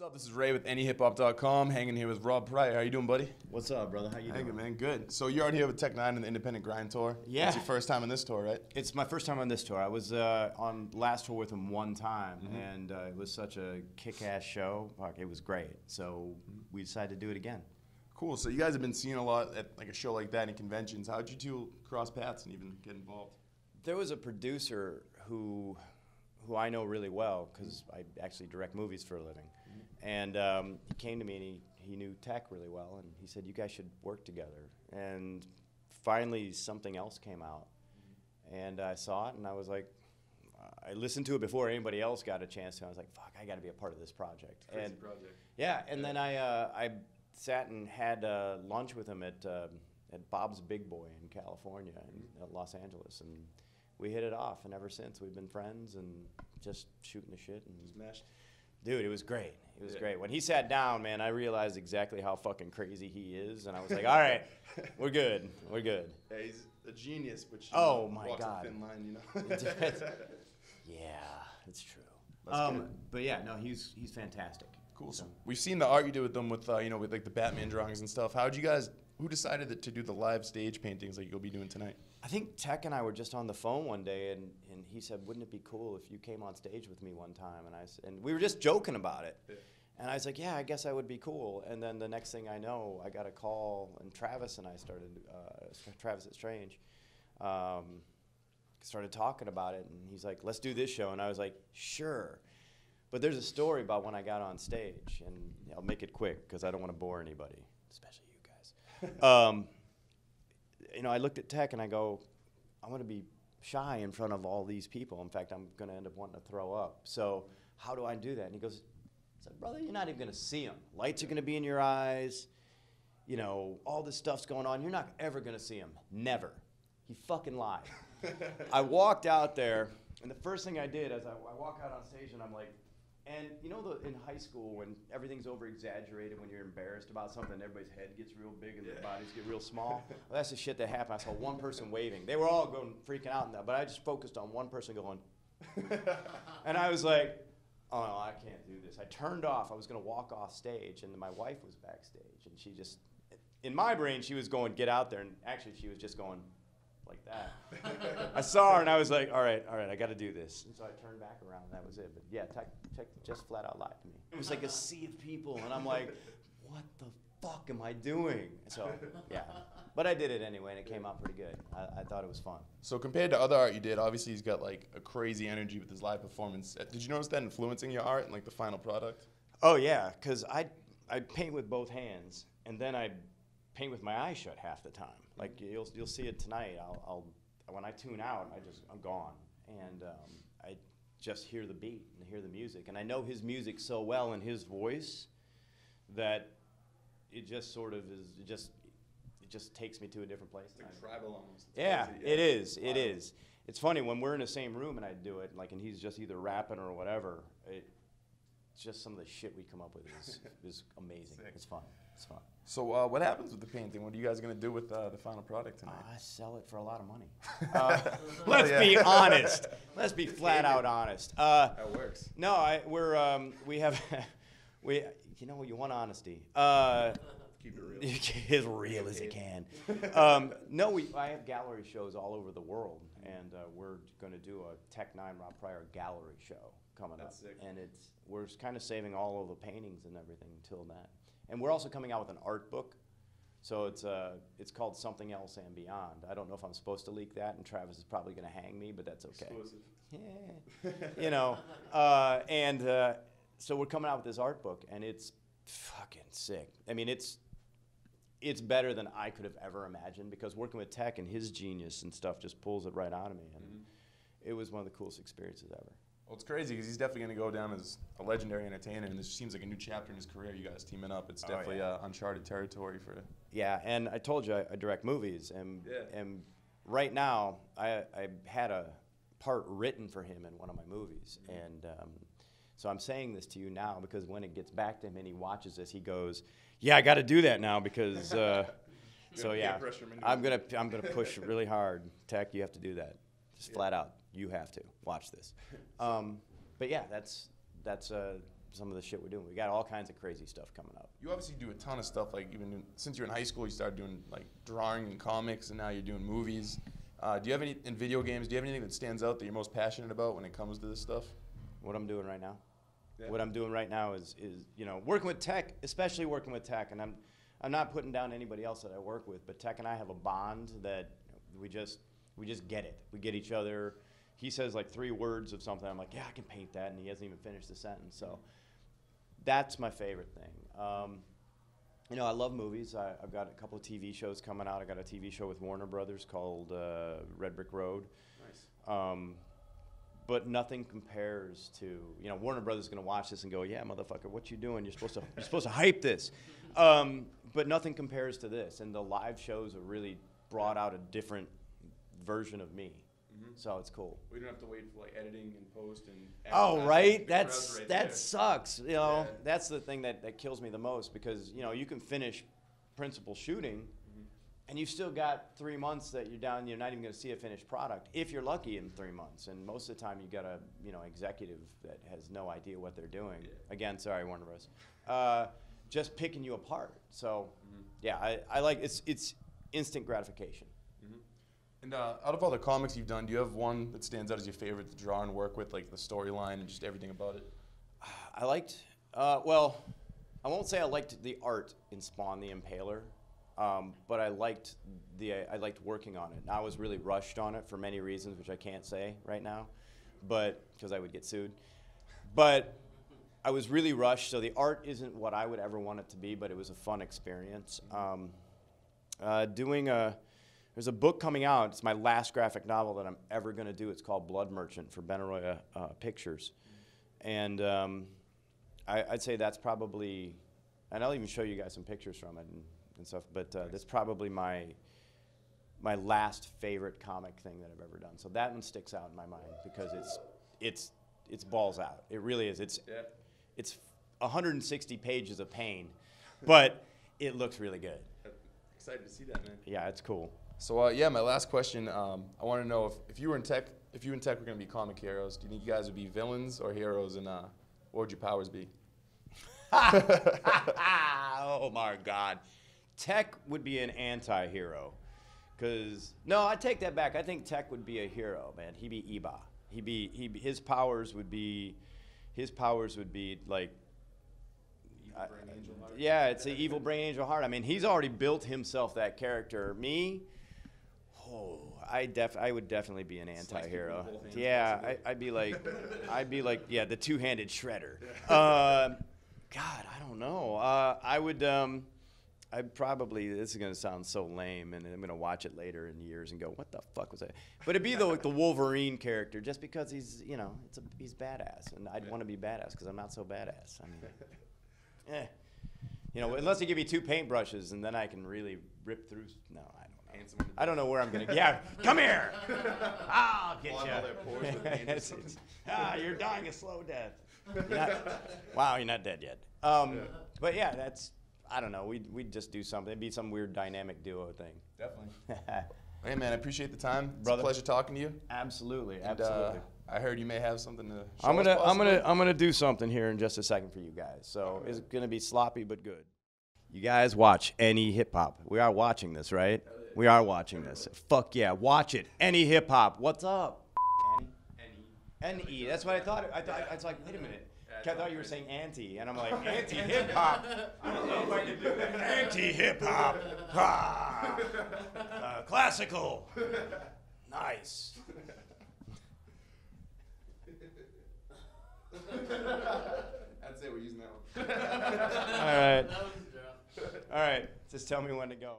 What's up? This is Ray with NEHip-Hop.com, hanging here with Rob Prior. How you doing, buddy? What's up, brother? How you doing? Good, man. Good. So you're out here with Tech N9ne and the Independent Grind Tour. Yeah. It's your first time on this tour, right? It's my first time on this tour. I was on last tour with him one time, and it was such a kick-ass show. Fuck, it was great. So we decided to do it again. Cool. So you guys have been seeing a lot at like a show like that in conventions. How'd you two cross paths and even get involved? There was a producer who I know really well because I actually direct movies for a living. And he came to me and he knew Tech really well, and he said, you guys should work together. And finally something else came out, and I saw it, and I was like, I listened to it before anybody else got a chance to. I was like, fuck, I got to be a part of this project. Crazy project. Yeah, and then I sat and had lunch with him at Bob's Big Boy in California, in Los Angeles, and we hit it off, and ever since we've been friends and just shooting the shit. And Smashed. Dude, it was great. It was great. When he sat down, man, I realized exactly how fucking crazy he is, and I was like, all right, we're good. We're good. Yeah, he's a genius, but oh my walks God. a thin line, you know. Yeah, it's true. That's good. But yeah, no, he's fantastic. Cool. So we've seen the art you did with them with with like the Batman drawings and stuff. Who decided to do the live stage paintings like you'll be doing tonight? I think Tech and I were just on the phone one day, and he said, wouldn't it be cool if you came on stage with me one time? And we were just joking about it. Yeah. And I was like, yeah, I guess I would be cool. And then the next thing I know, I got a call, and Travis and I started, Travis at Strange, started talking about it, and he's like, let's do this show. And I was like, sure. But there's a story about when I got on stage, and I'll make it quick because I don't want to bore anybody, especially you guys. I looked at Tech and I go, I'm going to be shy in front of all these people. In fact, I'm going to end up wanting to throw up. So how do I do that? And he goes, brother, you're not even going to see them. Lights are going to be in your eyes. You know, all this stuff's going on. You're not ever going to see them. Never. He fucking lied. I walked out there, and the first thing I did is I walk out on stage, and I'm like, and you know in high school when everything's over-exaggerated, when you're embarrassed about something, everybody's head gets real big and their bodies get real small? Well, that's the shit that happened. I saw one person waving. They were all going freaking out in that, but I just focused on one person going, and I was like, oh, no, I can't do this. I turned off. I was going to walk off stage, and my wife was backstage, and she just, in my brain, she was going, get out there, and actually she was just going like that. I saw her, and I was like, all right, I got to do this. And so I turned back around, and that was it. But yeah, Tech just flat out lied to me. It was like a sea of people, and I'm like, what the fuck am I doing? So, yeah. But I did it anyway, and it came out pretty good. I thought it was fun. So compared to other art you did, obviously he's got like a crazy energy with his live performance. Did you notice that influencing your art and like the final product? Oh yeah, because I paint with both hands, and then I paint with my eyes shut half the time. Like you'll see it tonight. I'll when I tune out, I'm gone, and I just hear the beat and hear the music, and I know his music so well and his voice that it just sort of is. It just takes me to a different place. It's like tribal almost. Yeah, it is. It is. It's funny when we're in the same room and I do it, like, and he's just either rapping or whatever. It's just some of the shit we come up with is amazing. Sick. It's fun. It's fun. So what happens with the painting? What are you guys gonna do with the final product tonight? I sell it for a lot of money. Let's be honest. Let's be flat out honest. That works. No, we have you want honesty. Keep it real. As real as it can. No, I have gallery shows all over the world, and we're going to do a Tech N9ne Rob Prior gallery show coming up. Sick. And we're kind of saving all of the paintings and everything until that. And we're also coming out with an art book, so it's called Something Else and Beyond. I don't know if I'm supposed to leak that, and Travis is probably going to hang me, but that's okay. Exclusive. Yeah, so we're coming out with this art book, and it's fucking sick. I mean, it's better than I could have ever imagined, because working with Tech and his genius and stuff just pulls it right out of me, and it was one of the coolest experiences ever. Well, it's crazy because he's definitely going to go down as a legendary entertainer, and this seems like a new chapter in his career. You guys teaming up. It's definitely uncharted territory for. Yeah, and I told you I direct movies, and right now I had a part written for him in one of my movies, and so I'm saying this to you now because when it gets back to him and he watches this, he goes, "Yeah, I got to do that now because." So yeah, I'm gonna push really hard. Tech, you have to do that, just flat out. You have to watch this. But yeah, that's some of the shit we're doing. We got all kinds of crazy stuff coming up. You obviously do a ton of stuff. Like even since you're in high school, you started doing like drawing and comics, and now you're doing movies. Do you have any in video games? Do you have anything that stands out that you're most passionate about when it comes to this stuff? What I'm doing right now. Yeah. What I'm doing right now is you know, working with Tech, especially working with Tech, and I'm not putting down anybody else that I work with, but Tech and I have a bond that we just get it. We get each other. He says like 3 words of something. I'm like, yeah, I can paint that, and he hasn't even finished the sentence. So that's my favorite thing. You know, I love movies. I've got a couple of TV shows coming out. I got a TV show with Warner Brothers called Red Brick Road. Nice. But nothing compares to, you know, Warner Brothers is going to watch this and go, yeah, motherfucker, what you doing? You're supposed to hype this. But nothing compares to this. And the live shows have really brought out a different version of me. Mm-hmm. So it's cool. We don't have to wait for like editing and post and. Oh, right? That there. sucks. You know, Yeah. that's the thing that kills me the most, because, you know, you can finish principal shooting, and you've still got 3 months that you're down. You're not even going to see a finished product, if you're lucky, in 3 months. And most of the time, you got a executive that has no idea what they're doing. Yeah. Again, sorry, Warner Bros. Just picking you apart. So, yeah, I like it's instant gratification. And out of all the comics you've done, do you have one that stands out as your favorite to draw and work with, like the storyline and just everything about it? I liked, well, I won't say I liked the art in Spawn the Impaler, but I liked working on it. And I was really rushed on it for many reasons, which I can't say right now, but because I would get sued. But I was really rushed, so the art isn't what I would ever want it to be, but it was a fun experience. There's a book coming out. It's my last graphic novel that I'm ever going to do. It's called Blood Merchant for Benaroya Pictures. And I'd say that's probably, and I'll even show you guys some pictures from it and stuff, but that's probably my last favorite comic thing that I've ever done. So that one sticks out in my mind because it's balls out. It really is. It's 160 pages of pain, but it looks really good. Excited to see that, man. Yeah, it's cool. So yeah, my last question. I want to know if you were in tech, were going to be comic heroes. Do you think you guys would be villains or heroes, and what would your powers be? Oh my God, Tech would be an anti-hero. No, I take that back. I think Tech would be a hero, man. He'd be Iba. His powers would be like. Brain angel heart. Yeah, it's the evil brain angel heart. I mean, he's already built himself that character. Me, I would definitely be an anti-hero. Yeah, I'd be like, yeah, the two-handed shredder. God, I don't know. I'd probably, this is gonna sound so lame, and I'm gonna watch it later in years and go, what the fuck was that? But it'd be the Wolverine character, just because he's, you know, he's badass, and I'd want to be badass because I'm not so badass. I mean. You know, unless you give me 2 paintbrushes, and then I can really rip through. No, I don't know. I don't know where I'm gonna. Yeah, come here. I'll get you. You're dying a slow death. Wow, you're not dead yet. But yeah, I don't know. We'd just do something. It'd be some weird dynamic duo thing. Definitely. Hey man, I appreciate the time. It's Brother. a pleasure talking to you. Absolutely, And, absolutely. I heard you may have something to show I'm us gonna do something here in just a second for you guys. So it's gonna be sloppy but good. You guys watch NEHip-Hop. We are watching this, right? We are watching this. Fuck yeah, watch it. NEHip-Hop. What's up? NE. That's what I thought. I was like, wait a minute. I thought you were saying anti, and I'm like, anti-hip-hop. I don't know if I can do that. Anti-hip-hop. Classical. Nice. I'd say we're using that one. All right. All right. Just tell me when to go.